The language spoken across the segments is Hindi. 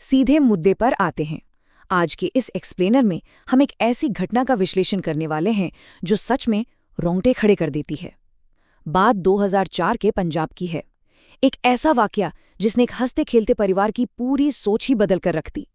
सीधे मुद्दे पर आते हैं। आज के इस एक्सप्लेनर में हम एक ऐसी घटना का विश्लेषण करने वाले हैं जो सच में रोंगटे खड़े कर देती है। बात 2004 के पंजाब की है। एक ऐसा वाकया जिसने एक हंसते खेलते परिवार की पूरी सोच ही बदल कर रख दी।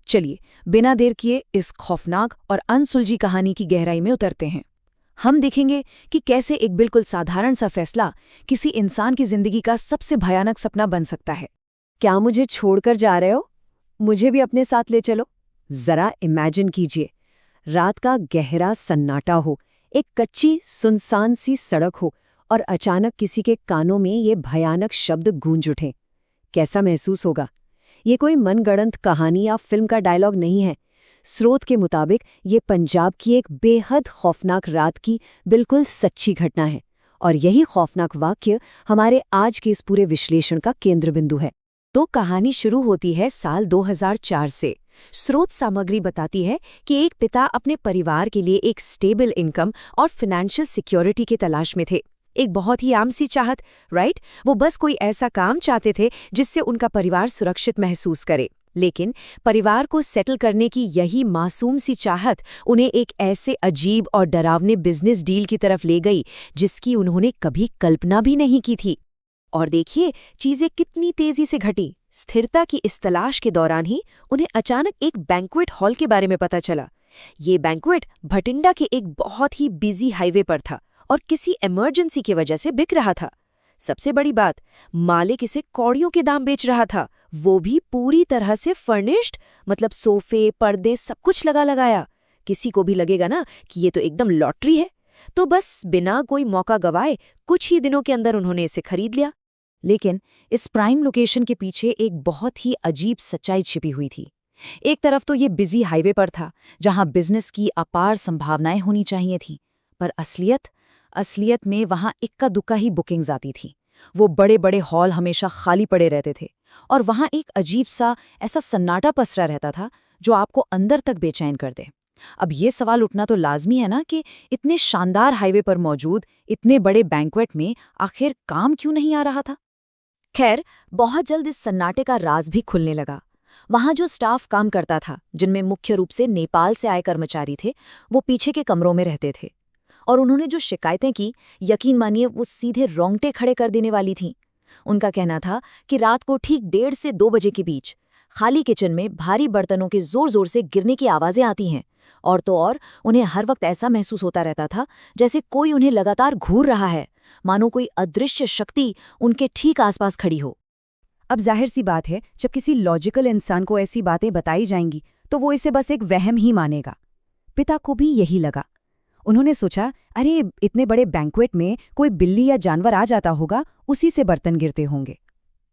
चलिए बिना देर किए इस खौफनाक और अनसुलझी कहानी की गहराई में उतरते हैं। हम देखेंगे कि कैसे एक बिल्कुल साधारण सा फैसला किसी इंसान की जिंदगी का सबसे भयानक सपना बन सकता है। क्या मुझे छोड़कर जा रहे हो? मुझे भी अपने साथ ले चलो। जरा इमेजिन कीजिए, रात का गहरा सन्नाटा हो, एक कच्ची सुनसान सी सड़क हो और अचानक किसी के कानों में ये भयानक शब्द गूंज उठें। कैसा महसूस होगा? ये कोई मनगढ़ंत कहानी या फिल्म का डायलॉग नहीं है। स्रोत के मुताबिक ये पंजाब की एक बेहद खौफनाक रात की बिल्कुल सच्ची घटना है और यही खौफनाक वाक्य हमारे आज के इस पूरे विश्लेषण का केंद्र बिंदु है। तो कहानी शुरू होती है साल 2004 से। स्रोत सामग्री बताती है कि एक पिता अपने परिवार के लिए एक स्टेबल इनकम और फाइनेंशियल सिक्योरिटी की तलाश में थे। एक बहुत ही आम सी चाहत, राइट? वो बस कोई ऐसा काम चाहते थे जिससे उनका परिवार सुरक्षित महसूस करे। लेकिन परिवार को सेटल करने की यही मासूम सी चाहत उन्हें एक ऐसे अजीब और डरावने बिजनेस डील की तरफ ले गई जिसकी उन्होंने कभी कल्पना भी नहीं की थी। और देखिए चीजें कितनी तेजी से घटी। स्थिरता की इस तलाश के दौरान ही उन्हें अचानक एक बैंक्वेट हॉल के बारे में पता चला। ये बैंक्वेट भटिंडा के एक बहुत ही बिजी हाईवे पर था और किसी इमरजेंसी की वजह से बिक रहा था। सबसे बड़ी बात, मालिक इसे कौड़ियों के दाम बेच रहा था, वो भी पूरी तरह से फर्निश्ड, मतलब सोफे, पर्दे, सब कुछ लगाया। किसी को भी लगेगा ना कि ये तो एकदम लॉटरी है। तो बस बिना कोई मौका गवाए कुछ ही दिनों के अंदर उन्होंने इसे खरीद लिया। लेकिन इस प्राइम लोकेशन के पीछे एक बहुत ही अजीब सच्चाई छिपी हुई थी। एक तरफ तो ये बिजी हाईवे पर था जहां बिजनेस की अपार संभावनाएं होनी चाहिए थी, पर असलियत में वहां इक्का दुक्का ही बुकिंग्स आती थी। वो बड़े बड़े हॉल हमेशा खाली पड़े रहते थे और वहां एक अजीब सा ऐसा सन्नाटा पसरा रहता था जो आपको अंदर तक बेचैन कर दे। अब ये सवाल उठना तो लाजमी है ना कि इतने शानदार हाईवे पर मौजूद इतने बड़े बैंक्वेट में आखिर काम क्यों नहीं आ रहा था? खैर, बहुत जल्द इस सन्नाटे का राज भी खुलने लगा। वहां जो स्टाफ काम करता था, जिनमें मुख्य रूप से नेपाल से आए कर्मचारी थे, वो पीछे के कमरों में रहते थे और उन्होंने जो शिकायतें की, यकीन मानिए वो सीधे रोंगटे खड़े कर देने वाली थीं। उनका कहना था कि रात को ठीक 1:30 से 2 बजे के बीच खाली किचन में भारी बर्तनों के जोर जोर से गिरने की आवाजें आती हैं और तो और उन्हें हर वक्त ऐसा महसूस होता रहता था जैसे कोई उन्हें लगातार घूर रहा है, मानो कोई अदृश्य शक्ति उनके ठीक आसपास खड़ी हो। अब जाहिर सी बात है, जब किसी लॉजिकल इंसान को ऐसी बातें बताई जाएंगी तो वो इसे बस एक वहम ही मानेगा। पिता को भी यही लगा। उन्होंने सोचा, अरे इतने बड़े बैंक्वेट में कोई बिल्ली या जानवर आ जाता होगा, उसी से बर्तन गिरते होंगे।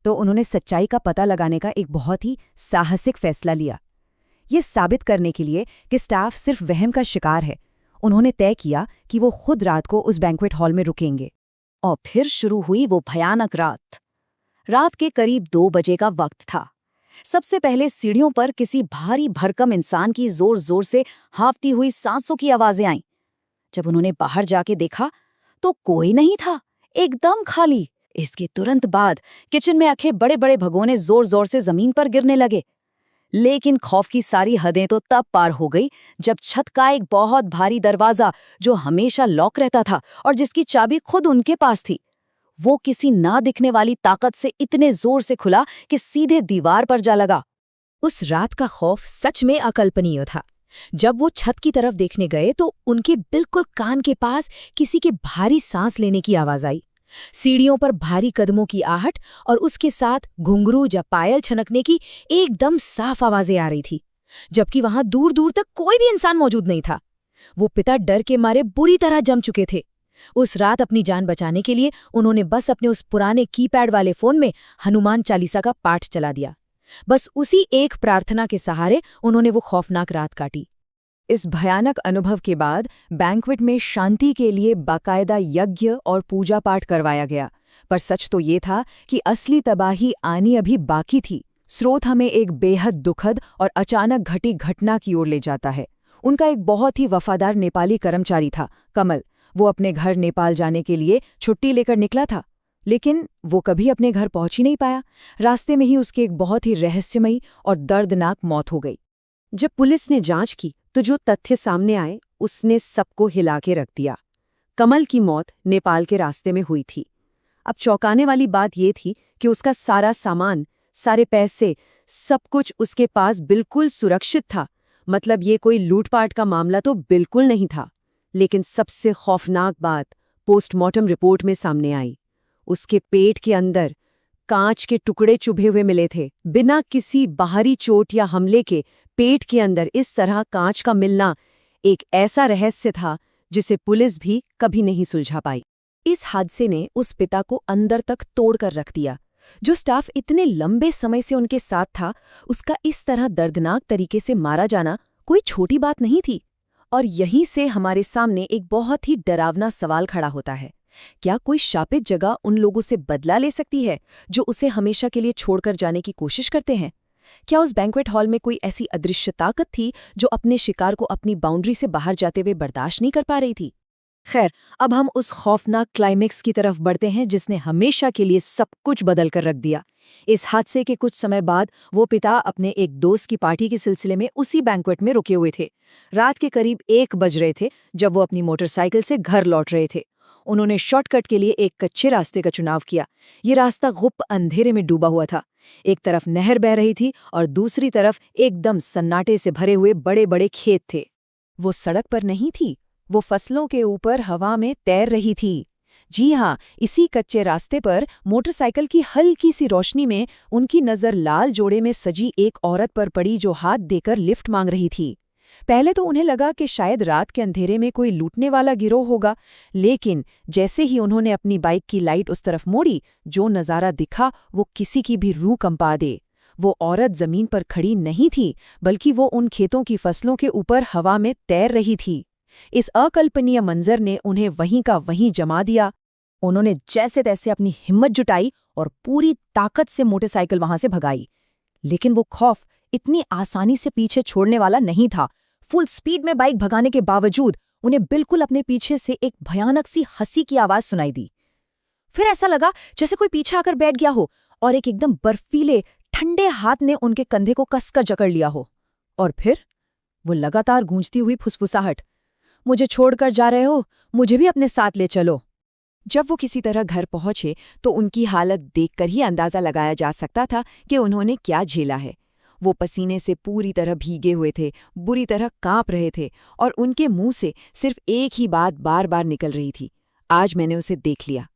तो उन्होंने सच्चाई का पता लगाने का एक बहुत ही साहसिक फैसला लिया। ये साबित करने के लिए कि स्टाफ सिर्फ वहम का शिकार है, उन्होंने तय किया कि वो खुद रात को उस बैंक्वेट हॉल में रुकेंगे। और फिर शुरू हुई वो भयानक रात। रात के करीब 2 बजे का वक्त था। सबसे पहले सीढ़ियों पर किसी भारी भरकम इंसान की जोर जोर से हाँफती हुई सांसों की आवाजें आईं। जब उन्होंने बाहर जाके देखा तो कोई नहीं था, एकदम खाली। इसके तुरंत बाद किचन में रखे बड़े बड़े भगोने जोर जोर से जमीन पर गिरने लगे। लेकिन खौफ की सारी हदें तो तब पार हो गई जब छत का एक बहुत भारी दरवाजा, जो हमेशा लॉक रहता था और जिसकी चाबी खुद उनके पास थी, वो किसी ना दिखने वाली ताकत से इतने जोर से खुला कि सीधे दीवार पर जा लगा। उस रात का खौफ सच में अकल्पनीय था। जब वो छत की तरफ देखने गए तो उनके बिल्कुल कान के पास किसी के भारी सांस लेने की आवाज आई। सीढ़ियों पर भारी कदमों की आहट और उसके साथ घुंघरू या पायल छनकने की एकदम साफ आवाजें आ रही थी, जबकि वहां दूर दूर तक कोई भी इंसान मौजूद नहीं था। वो पिता डर के मारे बुरी तरह जम चुके थे। उस रात अपनी जान बचाने के लिए उन्होंने बस अपने उस पुराने कीपैड वाले फोन में हनुमान चालीसा का पाठ चला दिया। बस उसी एक प्रार्थना के सहारे उन्होंने वो खौफनाक रात काटी। इस भयानक अनुभव के बाद बैंक्वेट में शांति के लिए बाकायदा यज्ञ और पूजा पाठ करवाया गया, पर सच तो ये था कि असली तबाही आनी अभी बाकी थी। स्रोत हमें एक बेहद दुखद और अचानक घटी घटना की ओर ले जाता है। उनका एक बहुत ही वफादार नेपाली कर्मचारी था, कमल। वो अपने घर नेपाल जाने के लिए छुट्टी लेकर निकला था। लेकिन वो कभी अपने घर पहुंच ही नहीं पाया। रास्ते में ही उसकी एक बहुत ही रहस्यमयी और दर्दनाक मौत हो गई। जब पुलिस ने जांच की तो जो तथ्य सामने आए उसने सबको हिला के रख दिया। कमल की मौत नेपाल के रास्ते में हुई थी। अब चौंकाने वाली बात ये थी कि उसका सारा सामान, सारे पैसे, सब कुछ उसके पास बिल्कुल सुरक्षित था। मतलब ये कोई लूटपाट का मामला तो बिल्कुल नहीं था। लेकिन सबसे खौफनाक बात पोस्टमार्टम रिपोर्ट में सामने आई। उसके पेट के अंदर कांच के टुकड़े चुभे हुए मिले थे। बिना किसी बाहरी चोट या हमले के पेट के अंदर इस तरह कांच का मिलना एक ऐसा रहस्य था जिसे पुलिस भी कभी नहीं सुलझा पाई। इस हादसे ने उस पिता को अंदर तक तोड़कर रख दिया। जो स्टाफ इतने लंबे समय से उनके साथ था, उसका इस तरह दर्दनाक तरीके से मारा जाना कोई छोटी बात नहीं थी। और यहीं से हमारे सामने एक बहुत ही डरावना सवाल खड़ा होता है। क्या कोई शापित जगह उन लोगों से बदला ले सकती है जो उसे हमेशा के लिए छोड़कर जाने की कोशिश करते हैं? क्या उस बैंक्वेट हॉल में कोई ऐसी अदृश्य ताकत थी जो अपने शिकार को अपनी बाउंड्री से बाहर जाते हुए बर्दाश्त नहीं कर पा रही थी? खैर, अब हम उस खौफनाक क्लाइमेक्स की तरफ बढ़ते हैं जिसने हमेशा के लिए सब कुछ बदल कर रख दिया। इस हादसे के कुछ समय बाद वो पिता अपने एक दोस्त की पार्टी के सिलसिले में उसी बैंक्वेट में रुके हुए थे। रात के करीब 1 बज रहे थे जब वो अपनी मोटरसाइकिल से घर लौट रहे थे। उन्होंने शॉर्टकट के लिए एक कच्चे रास्ते का चुनाव किया। ये रास्ता गुप्त अंधेरे में डूबा हुआ था। एक तरफ नहर बह रही थी और दूसरी तरफ एकदम सन्नाटे से भरे हुए बड़े बड़े खेत थे। वो सड़क पर नहीं थी, वो फसलों के ऊपर हवा में तैर रही थी। जी हाँ, इसी कच्चे रास्ते पर मोटरसाइकिल की हल्की सी रोशनी में उनकी नज़र लाल जोड़े में सजी एक औरत पर पड़ी जो हाथ देकर लिफ्ट मांग रही थी। पहले तो उन्हें लगा कि शायद रात के अंधेरे में कोई लूटने वाला गिरोह होगा, लेकिन जैसे ही उन्होंने अपनी बाइक की लाइट उस तरफ मोड़ी, जो नज़ारा दिखा वो किसी की भी रूह कंपा दे। वो औरत जमीन पर खड़ी नहीं थी, बल्कि वो उन खेतों की फसलों के ऊपर हवा में तैर रही थी। इस अकल्पनीय मंजर ने उन्हें वहीं का वहीं जमा दिया। उन्होंने जैसे तैसे अपनी हिम्मत जुटाई और पूरी ताकत से मोटरसाइकिल वहां से भगाई। लेकिन वो खौफ इतनी आसानी से पीछे छोड़ने वाला नहीं था। फुल स्पीड में बाइक भगाने के बावजूद उन्हें बिल्कुल अपने पीछे से एक भयानक सी हंसी की आवाज सुनाई दी। फिर ऐसा लगा जैसे कोई पीछे आकर बैठ गया हो और एक एकदम बर्फीले ठंडे हाथ ने उनके कंधे को कसकर जकड़ लिया हो। और फिर वो लगातार गूंजती हुई फुसफुसाहट, मुझे छोड़कर जा रहे हो, मुझे भी अपने साथ ले चलो। जब वो किसी तरह घर पहुंचे तो उनकी हालत देखकर ही अंदाजा लगाया जा सकता था कि उन्होंने क्या झेला है। वो पसीने से पूरी तरह भीगे हुए थे, बुरी तरह कांप रहे थे और उनके मुंह से सिर्फ एक ही बात बार बार निकल रही थी, आज मैंने उसे देख लिया।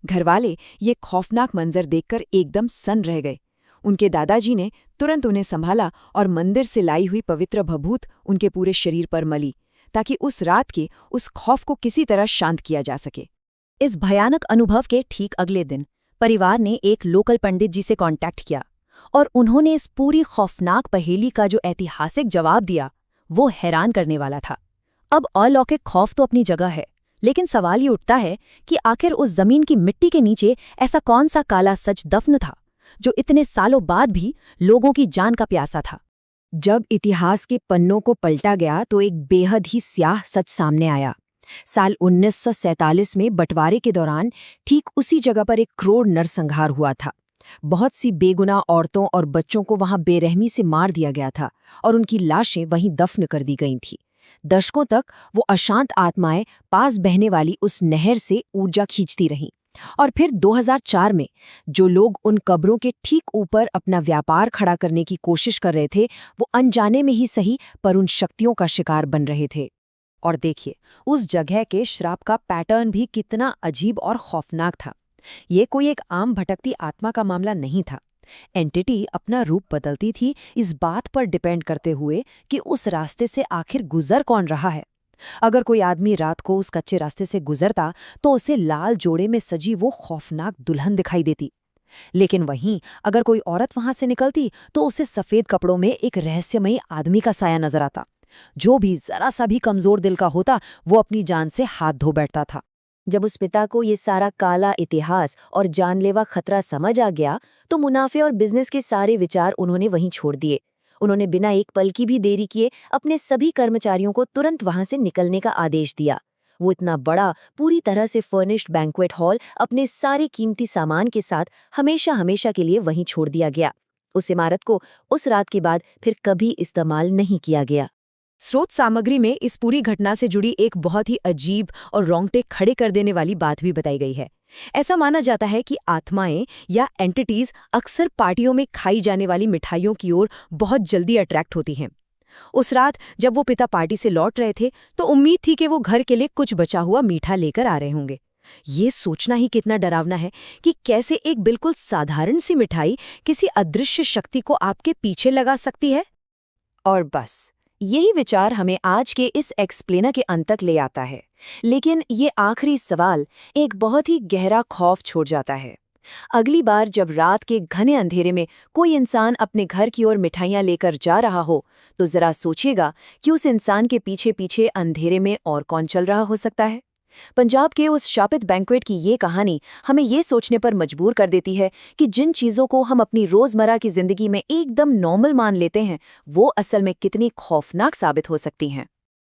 घरवाले ये खौफनाक मंजर देखकर एकदम सन्न रह गए। उनके दादाजी ने तुरंत उन्हें संभाला और मंदिर से लाई हुई पवित्र भभूत उनके पूरे शरीर पर मली, ताकि उस रात के उस खौफ को किसी तरह शांत किया जा सके। इस भयानक अनुभव के ठीक अगले दिन परिवार ने एक लोकल पंडित जी से कांटेक्ट किया और उन्होंने इस पूरी खौफनाक पहेली का जो ऐतिहासिक जवाब दिया वो हैरान करने वाला था। अब अलौकिक खौफ तो अपनी जगह है, लेकिन सवाल ये उठता है कि आखिर उस जमीन की मिट्टी के नीचे ऐसा कौन सा काला सच दफन था जो इतने सालों बाद भी लोगों की जान का प्यासा था। जब इतिहास के पन्नों को पलटा गया तो एक बेहद ही स्याह सच सामने आया। साल 1947 में बंटवारे के दौरान ठीक उसी जगह पर एक क्रूर नरसंहार हुआ था। बहुत सी बेगुनाह औरतों और बच्चों को वहां बेरहमी से मार दिया गया था और उनकी लाशें वहीं दफन कर दी गई थीं। दशकों तक वो अशांत आत्माएं पास बहने वाली उस नहर से ऊर्जा खींचती रहीं। और फिर 2004 में जो लोग उन कब्रों के ठीक ऊपर अपना व्यापार खड़ा करने की कोशिश कर रहे थे, वो अनजाने में ही सही पर उन शक्तियों का शिकार बन रहे थे। और देखिए, उस जगह के श्राप का पैटर्न भी कितना अजीब और खौफनाक था। ये कोई एक आम भटकती आत्मा का मामला नहीं था। एंटिटी अपना रूप बदलती थी इस बात पर डिपेंड करते हुए कि उस रास्ते से आखिर गुजर कौन रहा है। अगर कोई आदमी रात को उस कच्चे रास्ते से गुजरता तो उसे लाल जोड़े में सजी वो खौफनाक दुल्हन दिखाई देती, लेकिन वहीं अगर कोई औरत वहां से निकलती तो उसे सफेद कपड़ों में एक रहस्यमयी आदमी का साया नजर आता। जो भी जरा सा भी कमजोर दिल का होता वो अपनी जान से हाथ धो बैठता था। जब उस पिता को ये सारा काला इतिहास और जानलेवा खतरा समझ आ गया तो मुनाफे और बिजनेस के सारे विचार उन्होंने वहीं छोड़ दिए। उन्होंने बिना एक पल की भी देरी किए अपने सभी कर्मचारियों को तुरंत वहां से निकलने का आदेश दिया। वो इतना बड़ा, पूरी तरह से फर्निश्ड बैंक्वेट हॉल अपने सारे कीमती सामान के साथ हमेशा हमेशा के लिए वहीं छोड़ दिया गया। उस इमारत को उस रात के बाद फिर कभी इस्तेमाल नहीं किया गया। स्रोत सामग्री में इस पूरी घटना से जुड़ी एक बहुत ही अजीब और रोंगटे खड़े कर देने वाली बात भी बताई गई है। ऐसा माना जाता है कि आत्माएं या एंटिटीज अक्सर पार्टियों में खाई जाने वाली मिठाइयों की ओर बहुत जल्दी अट्रैक्ट होती हैं। उस रात जब वो पिता पार्टी से लौट रहे थे तो उम्मीद थी कि वो घर के लिए कुछ बचा हुआ मीठा लेकर आ रहे होंगे। ये सोचना ही कितना डरावना है कि कैसे एक बिल्कुल साधारण सी मिठाई किसी अदृश्य शक्ति को आपके पीछे लगा सकती है। और बस यही विचार हमें आज के इस एक्सप्लेनर के अंत तक ले आता है। लेकिन ये आखिरी सवाल एक बहुत ही गहरा खौफ छोड़ जाता है। अगली बार जब रात के घने अंधेरे में कोई इंसान अपने घर की ओर मिठाइयाँ लेकर जा रहा हो तो जरा सोचिएगा कि उस इंसान के पीछे पीछे अंधेरे में और कौन चल रहा हो सकता है। पंजाब के उस शापित बैंक्वेट की ये कहानी हमें ये सोचने पर मजबूर कर देती है कि जिन चीज़ों को हम अपनी रोज़मर्रा की ज़िंदगी में एकदम नॉर्मल मान लेते हैं वो असल में कितनी खौफनाक साबित हो सकती हैं।